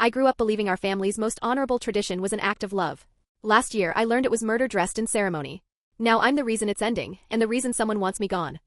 I grew up believing our family's most honorable tradition was an act of love. Last year I learned it was murder dressed in ceremony. Now I'm the reason it's ending, and the reason someone wants me gone.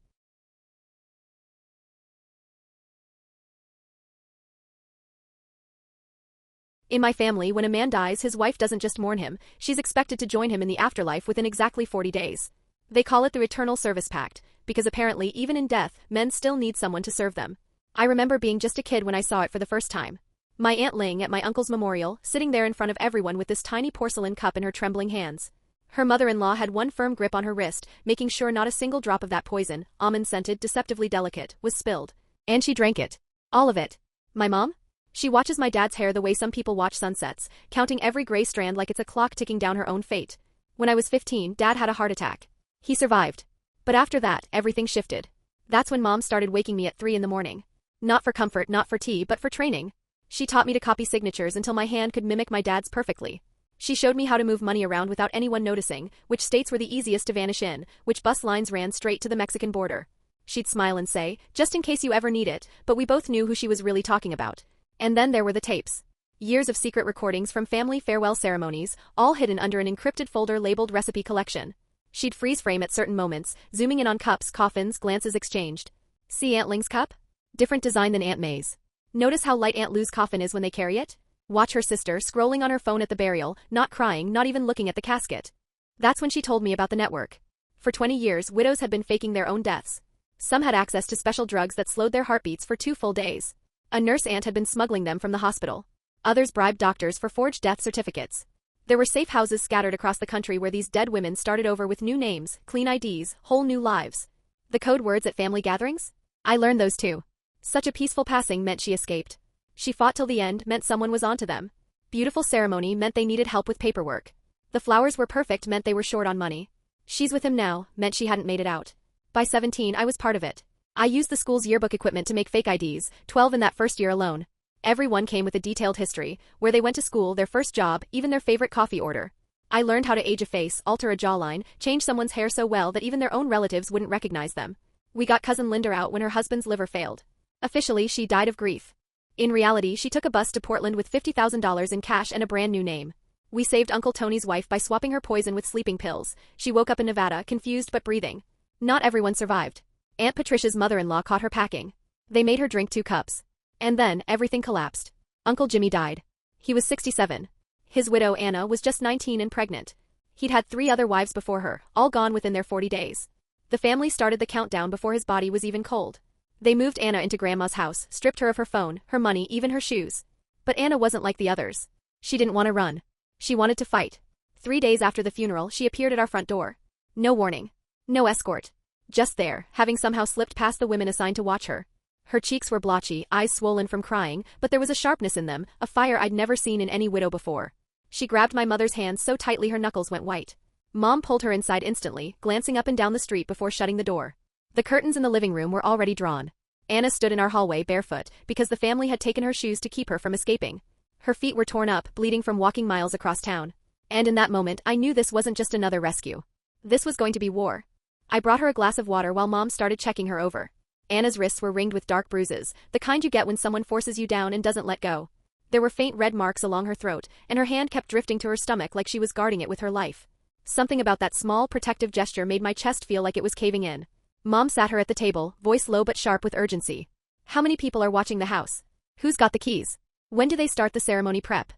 In my family, when a man dies, his wife doesn't just mourn him, she's expected to join him in the afterlife within exactly 40 days. They call it the eternal service pact, because apparently even in death, men still need someone to serve them. I remember being just a kid when I saw it for the first time. My aunt laying at my uncle's memorial, sitting there in front of everyone with this tiny porcelain cup in her trembling hands. Her mother-in-law had one firm grip on her wrist, making sure not a single drop of that poison, almond-scented, deceptively delicate, was spilled. And she drank it. All of it. My mom? She watches my dad's hair the way some people watch sunsets, counting every gray strand like it's a clock ticking down her own fate. When I was 15, Dad had a heart attack. He survived. But after that, everything shifted. That's when Mom started waking me at 3 in the morning. Not for comfort, not for tea, but for training. She taught me to copy signatures until my hand could mimic my dad's perfectly. She showed me how to move money around without anyone noticing, which states were the easiest to vanish in, which bus lines ran straight to the Mexican border. She'd smile and say, just in case you ever need it, but we both knew who she was really talking about. And then there were the tapes. Years of secret recordings from family farewell ceremonies, all hidden under an encrypted folder labeled recipe collection. She'd freeze frame at certain moments, zooming in on cups, coffins, glances exchanged. See Aunt Ling's cup? Different design than Aunt May's. Notice how light Aunt Lou's coffin is when they carry it? Watch her sister scrolling on her phone at the burial, not crying, not even looking at the casket. That's when she told me about the network. For 20 years, widows had been faking their own deaths. Some had access to special drugs that slowed their heartbeats for 2 full days. A nurse aunt had been smuggling them from the hospital. Others bribed doctors for forged death certificates. There were safe houses scattered across the country where these dead women started over with new names, clean IDs, whole new lives. The code words at family gatherings? I learned those too. Such a peaceful passing meant she escaped. She fought till the end meant someone was onto them. Beautiful ceremony meant they needed help with paperwork. The flowers were perfect meant they were short on money. She's with him now meant she hadn't made it out. By 17 I was part of it. I used the school's yearbook equipment to make fake IDs, 12 in that first year alone. Everyone came with a detailed history, where they went to school, their first job, even their favorite coffee order. I learned how to age a face, alter a jawline, change someone's hair so well that even their own relatives wouldn't recognize them. We got cousin Linda out when her husband's liver failed. Officially, she died of grief. In reality, she took a bus to Portland with $50,000 in cash and a brand new name. We saved Uncle Tony's wife by swapping her poison with sleeping pills. She woke up in Nevada, confused but breathing. Not everyone survived. Aunt Patricia's mother-in-law caught her packing. They made her drink 2 cups. And then, everything collapsed. Uncle Jimmy died. He was 67. His widow, Anna, was just 19 and pregnant. He'd had 3 other wives before her, all gone within their 40 days. The family started the countdown before his body was even cold. They moved Anna into Grandma's house, stripped her of her phone, her money, even her shoes. But Anna wasn't like the others. She didn't want to run. She wanted to fight. 3 days after the funeral, she appeared at our front door. No warning. No escort. Just there, having somehow slipped past the women assigned to watch her. Her cheeks were blotchy, eyes swollen from crying, but there was a sharpness in them, a fire I'd never seen in any widow before. She grabbed my mother's hand so tightly her knuckles went white. Mom pulled her inside instantly, glancing up and down the street before shutting the door. The curtains in the living room were already drawn. Anna stood in our hallway barefoot, because the family had taken her shoes to keep her from escaping. Her feet were torn up, bleeding from walking miles across town. And in that moment, I knew this wasn't just another rescue. This was going to be war. I brought her a glass of water while Mom started checking her over. Anna's wrists were ringed with dark bruises, the kind you get when someone forces you down and doesn't let go. There were faint red marks along her throat, and her hand kept drifting to her stomach like she was guarding it with her life. Something about that small, protective gesture made my chest feel like it was caving in. Mom sat her at the table, voice low but sharp with urgency. How many people are watching the house? Who's got the keys? When do they start the ceremony prep?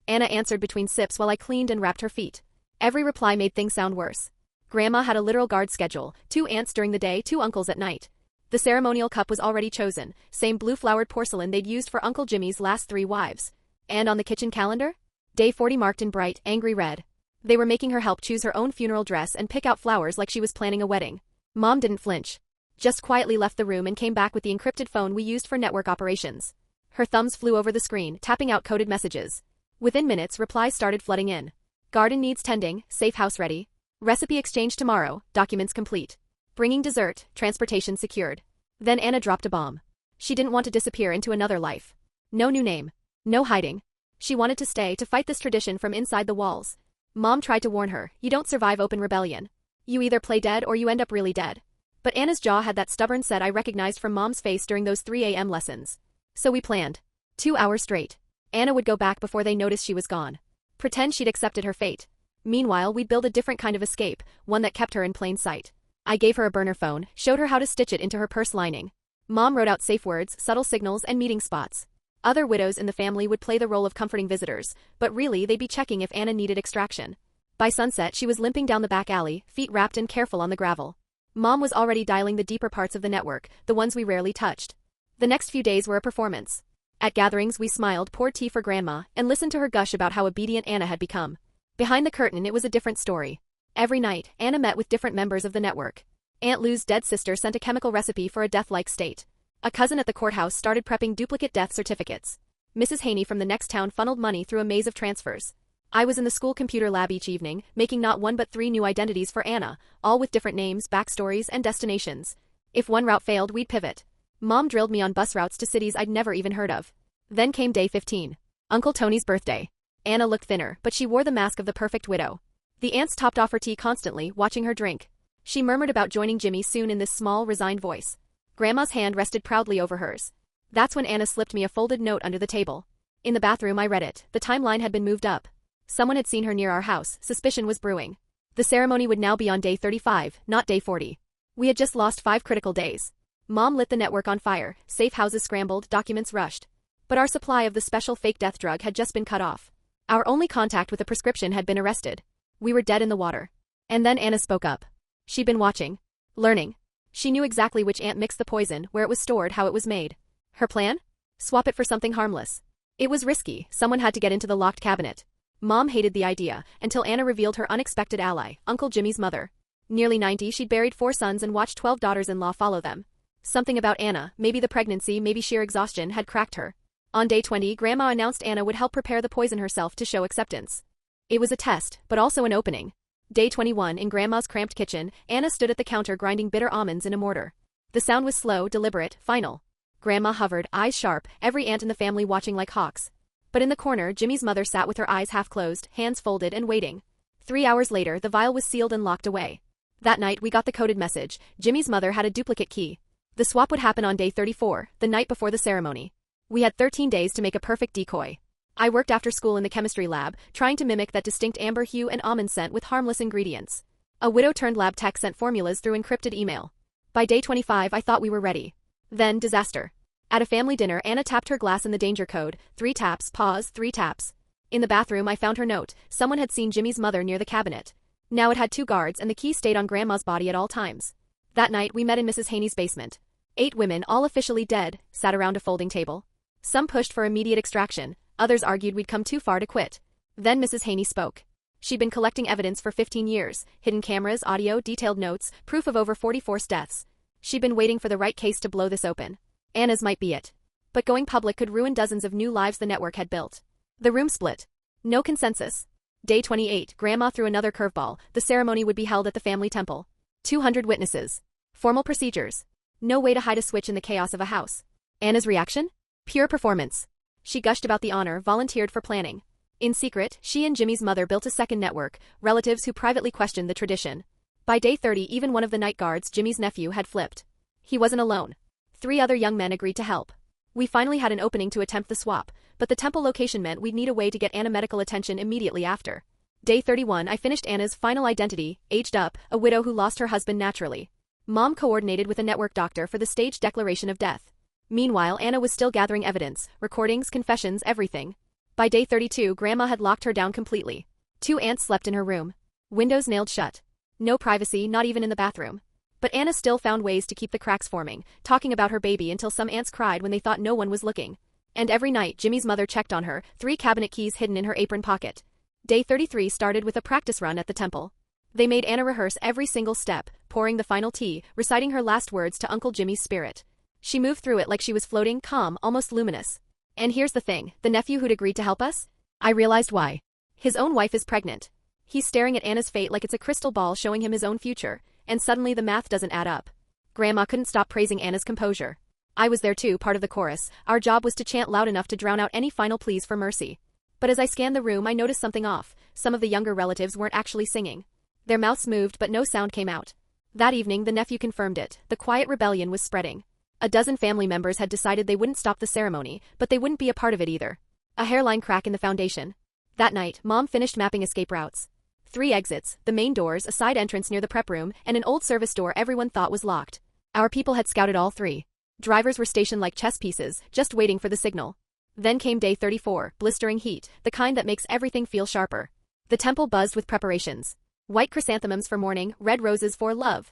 Anna answered between sips while I cleaned and wrapped her feet. Every reply made things sound worse. Grandma had a literal guard schedule, 2 aunts during the day, 2 uncles at night. The ceremonial cup was already chosen, same blue-flowered porcelain they'd used for Uncle Jimmy's last 3 wives. And on the kitchen calendar? Day 40 marked in bright, angry red. They were making her help choose her own funeral dress and pick out flowers like she was planning a wedding. Mom didn't flinch. Just quietly left the room and came back with the encrypted phone we used for network operations. Her thumbs flew over the screen, tapping out coded messages. Within minutes, replies started flooding in. Garden needs tending, safe house ready. Recipe exchange tomorrow, documents complete. Bringing dessert, transportation secured. Then Anna dropped a bomb. She didn't want to disappear into another life. No new name. No hiding. She wanted to stay to fight this tradition from inside the walls. Mom tried to warn her, you don't survive open rebellion. You either play dead or you end up really dead. But Anna's jaw had that stubborn set I recognized from Mom's face during those 3 a.m. lessons. So we planned. 2 hours straight. Anna would go back before they noticed she was gone. Pretend she'd accepted her fate. Meanwhile, we'd build a different kind of escape, one that kept her in plain sight. I gave her a burner phone, showed her how to stitch it into her purse lining. Mom wrote out safe words, subtle signals, and meeting spots. Other widows in the family would play the role of comforting visitors, but really they'd be checking if Anna needed extraction. By sunset she was limping down the back alley, feet wrapped and careful on the gravel. Mom was already dialing the deeper parts of the network, the ones we rarely touched. The next few days were a performance. At gatherings we smiled, poured tea for Grandma, and listened to her gush about how obedient Anna had become. Behind the curtain it was a different story. Every night, Anna met with different members of the network. Aunt Lou's dead sister sent a chemical recipe for a death-like state. A cousin at the courthouse started prepping duplicate death certificates. Mrs. Haney from the next town funneled money through a maze of transfers. I was in the school computer lab each evening, making not one but 3 new identities for Anna, all with different names, backstories, and destinations. If one route failed, we'd pivot. Mom drilled me on bus routes to cities I'd never even heard of. Then came day 15. Uncle Tony's birthday. Anna looked thinner, but she wore the mask of the perfect widow. The aunts topped off her tea constantly, watching her drink. She murmured about joining Jimmy soon in this small, resigned voice. Grandma's hand rested proudly over hers. That's when Anna slipped me a folded note under the table. In the bathroom I read it. The timeline had been moved up. Someone had seen her near our house. Suspicion was brewing. The ceremony would now be on day 35, not day 40. We had just lost 5 critical days. Mom lit the network on fire, safe houses scrambled, documents rushed. But our supply of the special fake death drug had just been cut off. Our only contact with a prescription had been arrested. We were dead in the water. And then Anna spoke up. She'd been watching. Learning. She knew exactly which aunt mixed the poison, where it was stored, how it was made. Her plan? Swap it for something harmless. It was risky. Someone had to get into the locked cabinet. Mom hated the idea, until Anna revealed her unexpected ally, Uncle Jimmy's mother. Nearly 90, she'd buried 4 sons and watched 12 daughters-in-law follow them. Something about Anna, maybe the pregnancy, maybe sheer exhaustion, had cracked her. On day 20, Grandma announced Anna would help prepare the poison herself to show acceptance. It was a test, but also an opening. Day 21, in Grandma's cramped kitchen, Anna stood at the counter grinding bitter almonds in a mortar. The sound was slow, deliberate, final. Grandma hovered, eyes sharp, every aunt in the family watching like hawks. But in the corner, Jimmy's mother sat with her eyes half closed, hands folded and waiting. 3 hours later, the vial was sealed and locked away. That night, we got the coded message. Jimmy's mother had a duplicate key. The swap would happen on day 34, the night before the ceremony. We had 13 days to make a perfect decoy. I worked after school in the chemistry lab, trying to mimic that distinct amber hue and almond scent with harmless ingredients. A widow-turned-lab tech sent formulas through encrypted email. By day 25, I thought we were ready. Then, disaster. At a family dinner, Anna tapped her glass in the danger code. 3 taps, pause, 3 taps. In the bathroom, I found her note. Someone had seen Jimmy's mother near the cabinet. Now it had 2 guards and the key stayed on Grandma's body at all times. That night, we met in Mrs. Haney's basement. 8 women, all officially dead, sat around a folding table. Some pushed for immediate extraction. Others argued we'd come too far to quit. Then Mrs. Haney spoke. She'd been collecting evidence for 15 years, hidden cameras, audio, detailed notes, proof of over 40 forced deaths. She'd been waiting for the right case to blow this open. Anna's might be it. But going public could ruin dozens of new lives the network had built. The room split. No consensus. Day 28, Grandma threw another curveball. The ceremony would be held at the family temple. 200 witnesses. Formal procedures. No way to hide a switch in the chaos of a house. Anna's reaction? Pure performance. She gushed about the honor, volunteered for planning. In secret, she and Jimmy's mother built a second network, relatives who privately questioned the tradition. By day 30, even one of the night guards, Jimmy's nephew, had flipped. He wasn't alone. 3 other young men agreed to help. We finally had an opening to attempt the swap, but the temple location meant we'd need a way to get Anna medical attention immediately after. Day 31, I finished Anna's final identity, aged up, a widow who lost her husband naturally. Mom coordinated with a network doctor for the staged declaration of death. Meanwhile, Anna was still gathering evidence, recordings, confessions, everything. By day 32, Grandma had locked her down completely. 2 aunts slept in her room. Windows nailed shut. No privacy, not even in the bathroom. But Anna still found ways to keep the cracks forming, talking about her baby until some aunts cried when they thought no one was looking. And every night, Jimmy's mother checked on her, 3 cabinet keys hidden in her apron pocket. Day 33 started with a practice run at the temple. They made Anna rehearse every single step, pouring the final tea, reciting her last words to Uncle Jimmy's spirit. She moved through it like she was floating, calm, almost luminous. And here's the thing, the nephew who'd agreed to help us? I realized why. His own wife is pregnant. He's staring at Anna's fate like it's a crystal ball showing him his own future, and suddenly the math doesn't add up. Grandma couldn't stop praising Anna's composure. I was there too, part of the chorus. Our job was to chant loud enough to drown out any final pleas for mercy. But as I scanned the room, I noticed something off. Some of the younger relatives weren't actually singing. Their mouths moved, but no sound came out. That evening, the nephew confirmed it. The quiet rebellion was spreading. A dozen family members had decided they wouldn't stop the ceremony, but they wouldn't be a part of it either. A hairline crack in the foundation. That night, Mom finished mapping escape routes. 3 exits, the main doors, a side entrance near the prep room, and an old service door everyone thought was locked. Our people had scouted all 3. Drivers were stationed like chess pieces, just waiting for the signal. Then came day 34, blistering heat, the kind that makes everything feel sharper. The temple buzzed with preparations. White chrysanthemums for mourning, red roses for love.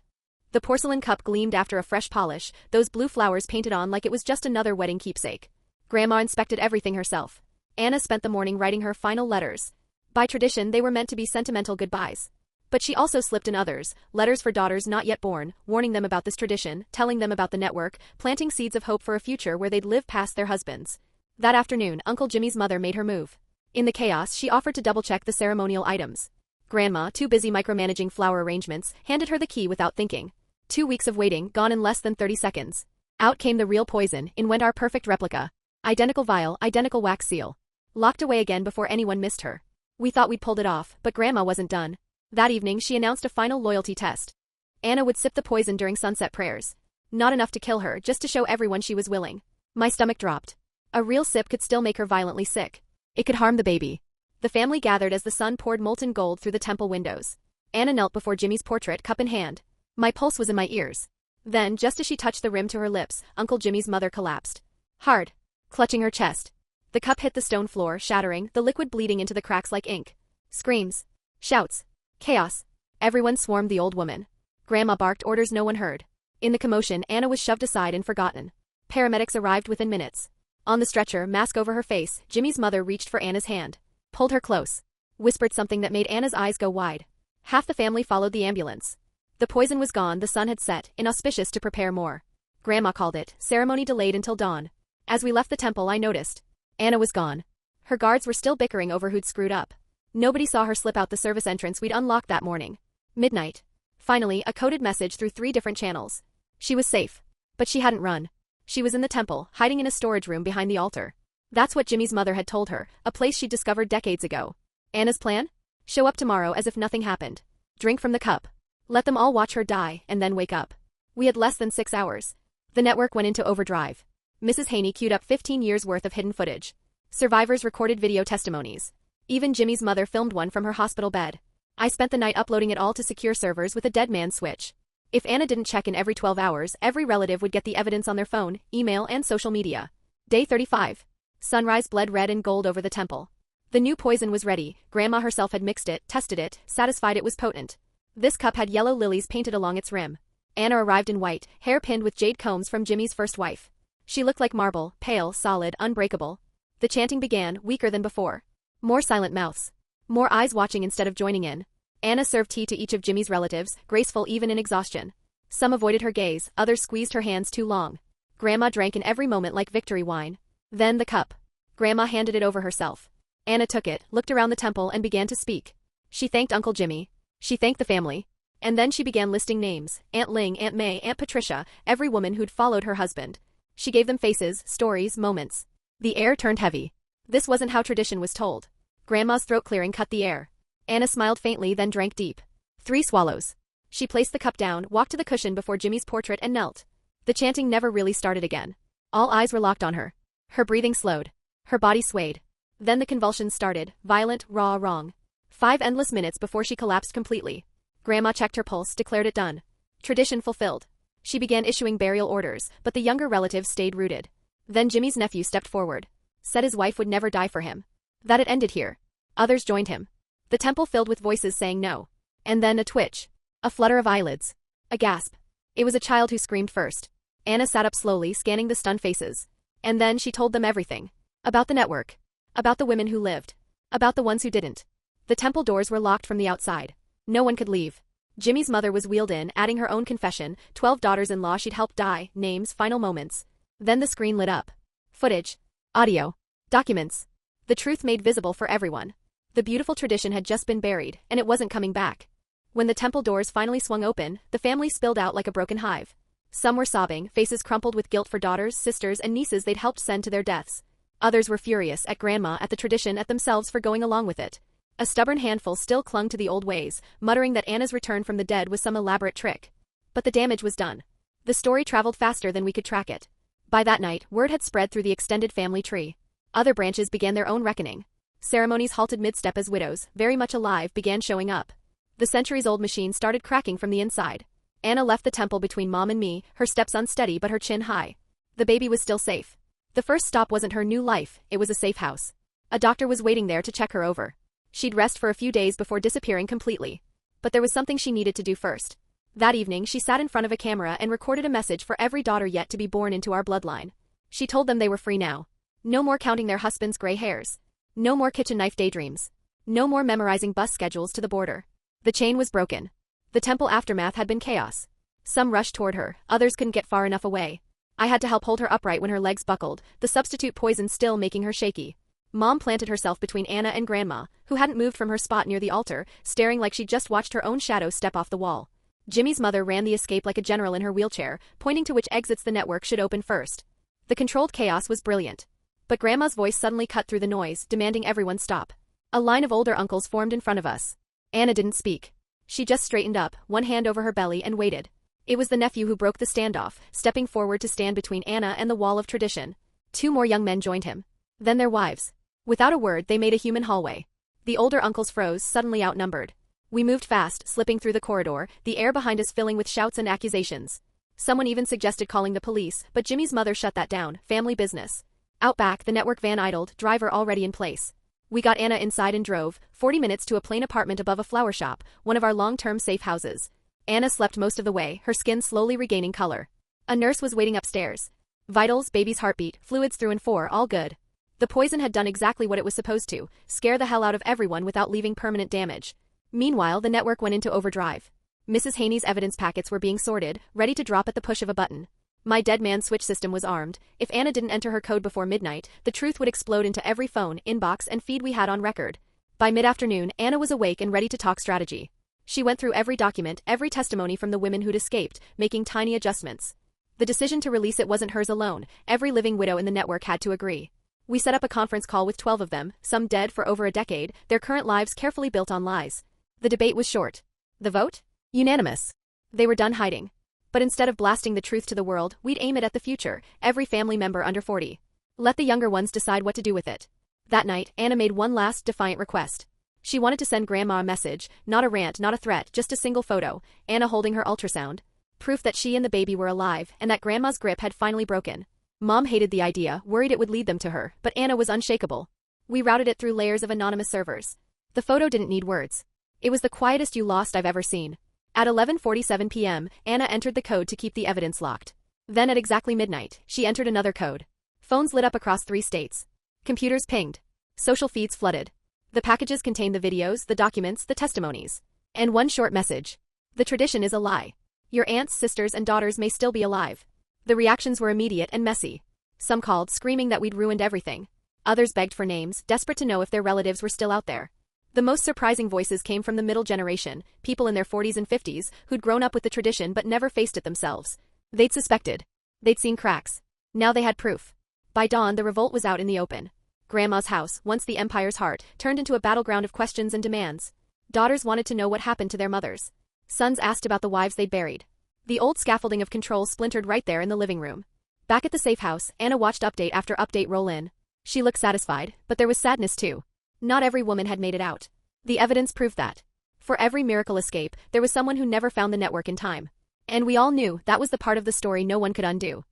The porcelain cup gleamed after a fresh polish, those blue flowers painted on like it was just another wedding keepsake. Grandma inspected everything herself. Anna spent the morning writing her final letters. By tradition, they were meant to be sentimental goodbyes. But she also slipped in others, letters for daughters not yet born, warning them about this tradition, telling them about the network, planting seeds of hope for a future where they'd live past their husbands. That afternoon, Uncle Jimmy's mother made her move. In the chaos, she offered to double-check the ceremonial items. Grandma, too busy micromanaging flower arrangements, handed her the key without thinking. 2 weeks of waiting, gone in less than 30 seconds. Out came the real poison, in went our perfect replica. Identical vial, identical wax seal. Locked away again before anyone missed her. We thought we'd pulled it off, but Grandma wasn't done. That evening she announced a final loyalty test. Anna would sip the poison during sunset prayers. Not enough to kill her, just to show everyone she was willing. My stomach dropped. A real sip could still make her violently sick. It could harm the baby. The family gathered as the sun poured molten gold through the temple windows. Anna knelt before Jimmy's portrait, cup in hand. My pulse was in my ears. Then, just as she touched the rim to her lips, Uncle Jimmy's mother collapsed. Hard. Clutching her chest. The cup hit the stone floor, shattering, the liquid bleeding into the cracks like ink. Screams. Shouts. Chaos. Everyone swarmed the old woman. Grandma barked orders no one heard. In the commotion, Anna was shoved aside and forgotten. Paramedics arrived within minutes. On the stretcher, mask over her face, Jimmy's mother reached for Anna's hand. Pulled her close. Whispered something that made Anna's eyes go wide. Half the family followed the ambulance. The poison was gone, the sun had set, inauspicious to prepare more. Grandma called it, ceremony delayed until dawn. As we left the temple, I noticed. Anna was gone. Her guards were still bickering over who'd screwed up. Nobody saw her slip out the service entrance we'd unlocked that morning. Midnight. Finally, a coded message through 3 different channels. She was safe. But she hadn't run. She was in the temple, hiding in a storage room behind the altar. That's what Jimmy's mother had told her, a place she'd discovered decades ago. Anna's plan? Show up tomorrow as if nothing happened. Drink from the cup. Let them all watch her die, and then wake up. We had less than 6 hours. The network went into overdrive. Mrs. Haney queued up 15 years' worth of hidden footage. Survivors recorded video testimonies. Even Jimmy's mother filmed one from her hospital bed. I spent the night uploading it all to secure servers with a dead man's switch. If Anna didn't check in every 12 hours, every relative would get the evidence on their phone, email, and social media. Day 35. Sunrise bled red and gold over the temple. The new poison was ready. Grandma herself had mixed it, tested it, satisfied it was potent. This cup had yellow lilies painted along its rim. Anna arrived in white, hair pinned with jade combs from Jimmy's first wife. She looked like marble, pale, solid, unbreakable. The chanting began, weaker than before. More silent mouths. More eyes watching instead of joining in. Anna served tea to each of Jimmy's relatives, graceful even in exhaustion. Some avoided her gaze, others squeezed her hands too long. Grandma drank in every moment like victory wine. Then the cup. Grandma handed it over herself. Anna took it, looked around the temple and began to speak. She thanked Uncle Jimmy. She thanked the family. And then she began listing names, Aunt Ling, Aunt May, Aunt Patricia, every woman who'd followed her husband. She gave them faces, stories, moments. The air turned heavy. This wasn't how tradition was told. Grandma's throat clearing cut the air. Anna smiled faintly then drank deep. 3 swallows. She placed the cup down, walked to the cushion before Jimmy's portrait and knelt. The chanting never really started again. All eyes were locked on her. Her breathing slowed. Her body swayed. Then the convulsions started, violent, raw, wrong. 5 endless minutes before she collapsed completely. Grandma checked her pulse, declared it done. Tradition fulfilled. She began issuing burial orders, but the younger relatives stayed rooted. Then Jimmy's nephew stepped forward. Said his wife would never die for him. That it ended here. Others joined him. The temple filled with voices saying no. And then a twitch. A flutter of eyelids. A gasp. It was a child who screamed first. Anna sat up slowly, scanning the stunned faces. And then she told them everything. About the network. About the women who lived. About the ones who didn't. The temple doors were locked from the outside. No one could leave. Jimmy's mother was wheeled in, adding her own confession, 12 daughters-in-law she'd helped die, names, final moments. Then the screen lit up. Footage. Audio. Documents. The truth made visible for everyone. The beautiful tradition had just been buried, and it wasn't coming back. When the temple doors finally swung open, the family spilled out like a broken hive. Some were sobbing, faces crumpled with guilt for daughters, sisters, and nieces they'd helped send to their deaths. Others were furious at Grandma, at the tradition, at themselves for going along with it. A stubborn handful still clung to the old ways, muttering that Anna's return from the dead was some elaborate trick. But the damage was done. The story traveled faster than we could track it. By that night, word had spread through the extended family tree. Other branches began their own reckoning. Ceremonies halted mid-step as widows, very much alive, began showing up. The centuries-old machine started cracking from the inside. Anna left the temple between Mom and me, her steps unsteady but her chin high. The baby was still safe. The first stop wasn't her new life, it was a safe house. A doctor was waiting there to check her over. She'd rest for a few days before disappearing completely. But there was something she needed to do first. That evening she sat in front of a camera and recorded a message for every daughter yet to be born into our bloodline. She told them they were free now. No more counting their husbands' gray hairs. No more kitchen knife daydreams. No more memorizing bus schedules to the border. The chain was broken. The temple aftermath had been chaos. Some rushed toward her, others couldn't get far enough away. I had to help hold her upright when her legs buckled, the substitute poison still making her shaky. Mom planted herself between Anna and Grandma, who hadn't moved from her spot near the altar, staring like she'd just watched her own shadow step off the wall. Jimmy's mother ran the escape like a general in her wheelchair, pointing to which exits the network should open first. The controlled chaos was brilliant. But Grandma's voice suddenly cut through the noise, demanding everyone stop. A line of older uncles formed in front of us. Anna didn't speak. She just straightened up, one hand over her belly, and waited. It was the nephew who broke the standoff, stepping forward to stand between Anna and the wall of tradition. 2 more young men joined him. Then their wives. Without a word, they made a human hallway. The older uncles froze, suddenly outnumbered. We moved fast, slipping through the corridor, the air behind us filling with shouts and accusations. Someone even suggested calling the police, but Jimmy's mother shut that down. Family business. Out back, the network van idled, driver already in place. We got Anna inside and drove, 40 minutes to a plain apartment above a flower shop, one of our long-term safe houses. Anna slept most of the way, her skin slowly regaining color. A nurse was waiting upstairs. Vitals, baby's heartbeat, fluids through and 4, all good. The poison had done exactly what it was supposed to, scare the hell out of everyone without leaving permanent damage. Meanwhile, the network went into overdrive. Mrs. Haney's evidence packets were being sorted, ready to drop at the push of a button. My dead man's switch system was armed. If Anna didn't enter her code before midnight, the truth would explode into every phone, inbox, and feed we had on record. By mid-afternoon, Anna was awake and ready to talk strategy. She went through every document, every testimony from the women who'd escaped, making tiny adjustments. The decision to release it wasn't hers alone. Every living widow in the network had to agree. We set up a conference call with 12 of them, some dead for over a decade, their current lives carefully built on lies. The debate was short. The vote? Unanimous. They were done hiding. But instead of blasting the truth to the world, we'd aim it at the future, every family member under 40. Let the younger ones decide what to do with it. That night, Anna made one last defiant request. She wanted to send Grandma a message, not a rant, not a threat, just a single photo, Anna holding her ultrasound. Proof that she and the baby were alive, and that Grandma's grip had finally broken. Mom hated the idea, worried it would lead them to her, but Anna was unshakable. We routed it through layers of anonymous servers. The photo didn't need words. It was the quietest "you lost" I've ever seen. At 11:47 p.m., Anna entered the code to keep the evidence locked. Then at exactly midnight, she entered another code. Phones lit up across 3 states. Computers pinged. Social feeds flooded. The packages contained the videos, the documents, the testimonies. And one short message. The tradition is a lie. Your aunts, sisters, and daughters may still be alive. The reactions were immediate and messy. Some called, screaming that we'd ruined everything. Others begged for names, desperate to know if their relatives were still out there. The most surprising voices came from the middle generation, people in their 40s and 50s, who'd grown up with the tradition but never faced it themselves. They'd suspected. They'd seen cracks. Now they had proof. By dawn, the revolt was out in the open. Grandma's house, once the empire's heart, turned into a battleground of questions and demands. Daughters wanted to know what happened to their mothers. Sons asked about the wives they'd buried. The old scaffolding of control splintered right there in the living room. Back at the safe house, Anna watched update after update roll in. She looked satisfied, but there was sadness too. Not every woman had made it out. The evidence proved that. For every miracle escape, there was someone who never found the network in time. And we all knew that was the part of the story no one could undo.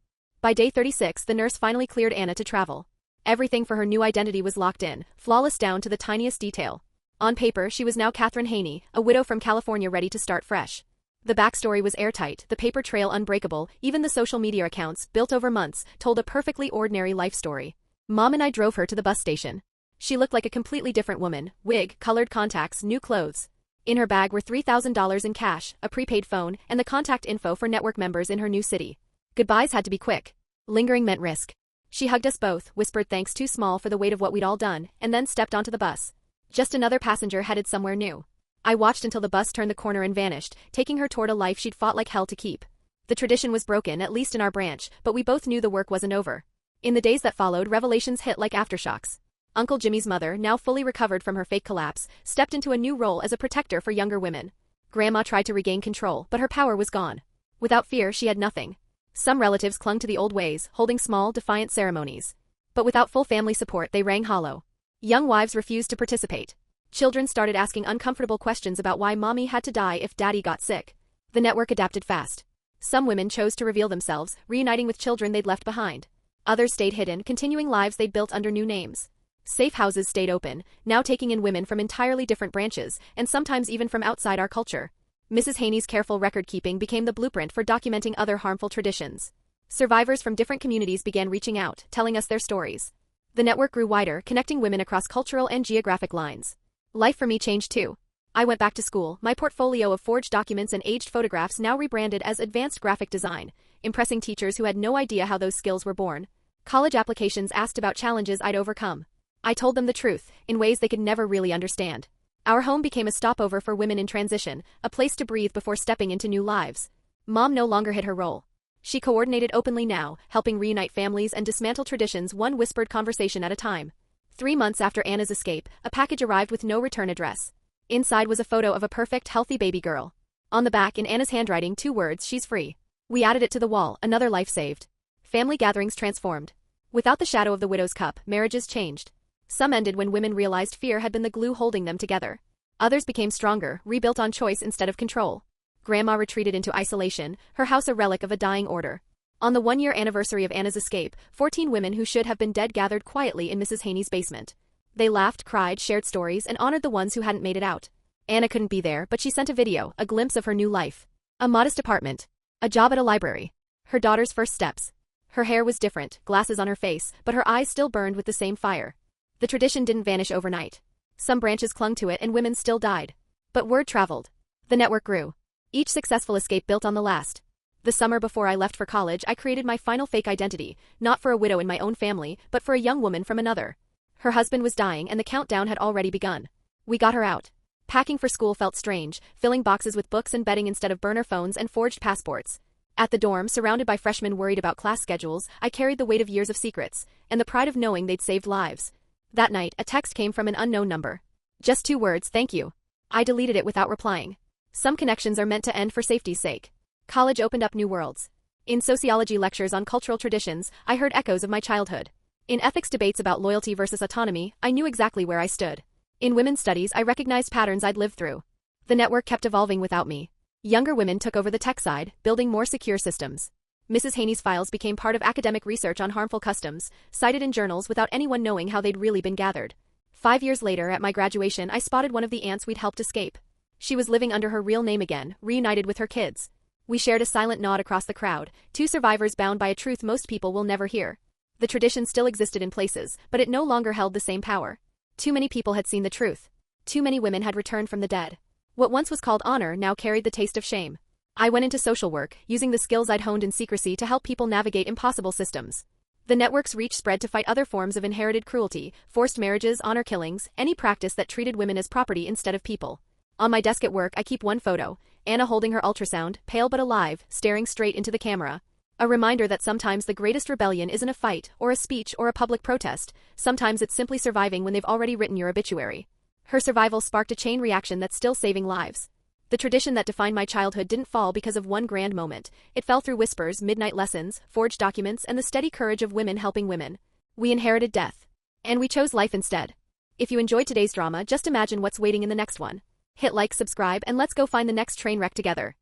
By day 36, the nurse finally cleared Anna to travel. Everything for her new identity was locked in, flawless down to the tiniest detail. On paper, she was now Catherine Haney, a widow from California ready to start fresh. The backstory was airtight, the paper trail unbreakable, even the social media accounts, built over months, told a perfectly ordinary life story. Mom and I drove her to the bus station. She looked like a completely different woman, wig, colored contacts, new clothes. In her bag were $3,000 in cash, a prepaid phone, and the contact info for network members in her new city. Goodbyes had to be quick. Lingering meant risk. She hugged us both, whispered thanks too small for the weight of what we'd all done, and then stepped onto the bus. Just another passenger headed somewhere new. I watched until the bus turned the corner and vanished, taking her toward a life she'd fought like hell to keep. The tradition was broken, at least in our branch, but we both knew the work wasn't over. In the days that followed, revelations hit like aftershocks. Uncle Jimmy's mother, now fully recovered from her fake collapse, stepped into a new role as a protector for younger women. Grandma tried to regain control, but her power was gone. Without fear, she had nothing. Some relatives clung to the old ways, holding small, defiant ceremonies. But without full family support, they rang hollow. Young wives refused to participate. Children started asking uncomfortable questions about why mommy had to die if daddy got sick. The network adapted fast. Some women chose to reveal themselves, reuniting with children they'd left behind. Others stayed hidden, continuing lives they'd built under new names. Safe houses stayed open, now taking in women from entirely different branches, and sometimes even from outside our culture. Mrs. Haney's careful record-keeping became the blueprint for documenting other harmful traditions. Survivors from different communities began reaching out, telling us their stories. The network grew wider, connecting women across cultural and geographic lines. Life for me changed too. I went back to school, my portfolio of forged documents and aged photographs now rebranded as advanced graphic design, impressing teachers who had no idea how those skills were born. College applications asked about challenges I'd overcome. I told them the truth, in ways they could never really understand. Our home became a stopover for women in transition, a place to breathe before stepping into new lives. Mom no longer hid her role. She coordinated openly now, helping reunite families and dismantle traditions one whispered conversation at a time. 3 months after Anna's escape, a package arrived with no return address. Inside was a photo of a perfect, healthy baby girl. On the back, in Anna's handwriting, 2 words, "She's free." We added it to the wall, another life saved. Family gatherings transformed. Without the shadow of the widow's cup, marriages changed. Some ended when women realized fear had been the glue holding them together. Others became stronger, rebuilt on choice instead of control. Grandma retreated into isolation, her house a relic of a dying order. On the 1-year anniversary of Anna's escape, 14 women who should have been dead gathered quietly in Mrs. Haney's basement. They laughed, cried, shared stories, and honored the ones who hadn't made it out. Anna couldn't be there, but she sent a video, a glimpse of her new life. A modest apartment. A job at a library. Her daughter's first steps. Her hair was different, glasses on her face, but her eyes still burned with the same fire. The tradition didn't vanish overnight. Some branches clung to it and women still died. But word traveled. The network grew. Each successful escape built on the last. The summer before I left for college, I created my final fake identity, not for a widow in my own family, but for a young woman from another. Her husband was dying and the countdown had already begun. We got her out. Packing for school felt strange, filling boxes with books and bedding instead of burner phones and forged passports. At the dorm, surrounded by freshmen worried about class schedules, I carried the weight of years of secrets, and the pride of knowing they'd saved lives. That night, a text came from an unknown number. Just 2 words, "Thank you." I deleted it without replying. Some connections are meant to end for safety's sake. College opened up new worlds. In sociology lectures on cultural traditions, I heard echoes of my childhood. In ethics debates about loyalty versus autonomy, I knew exactly where I stood. In women's studies, I recognized patterns I'd lived through. The network kept evolving without me. Younger women took over the tech side, building more secure systems. Mrs. Haney's files became part of academic research on harmful customs, cited in journals without anyone knowing how they'd really been gathered. 5 years later, at my graduation, I spotted one of the aunts we'd helped escape. She was living under her real name again, reunited with her kids. We shared a silent nod across the crowd, 2 survivors bound by a truth most people will never hear. The tradition still existed in places, but it no longer held the same power. Too many people had seen the truth. Too many women had returned from the dead. What once was called honor now carried the taste of shame. I went into social work, using the skills I'd honed in secrecy to help people navigate impossible systems. The network's reach spread to fight other forms of inherited cruelty, forced marriages, honor killings, any practice that treated women as property instead of people. On my desk at work, I keep one photo, Anna holding her ultrasound, pale but alive, staring straight into the camera. A reminder that sometimes the greatest rebellion isn't a fight, or a speech, or a public protest. Sometimes it's simply surviving when they've already written your obituary. Her survival sparked a chain reaction that's still saving lives. The tradition that defined my childhood didn't fall because of one grand moment. It fell through whispers, midnight lessons, forged documents, and the steady courage of women helping women. We inherited death. And we chose life instead. If you enjoyed today's drama, just imagine what's waiting in the next one. Hit like, subscribe, and let's go find the next train wreck together.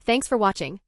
Thanks for watching.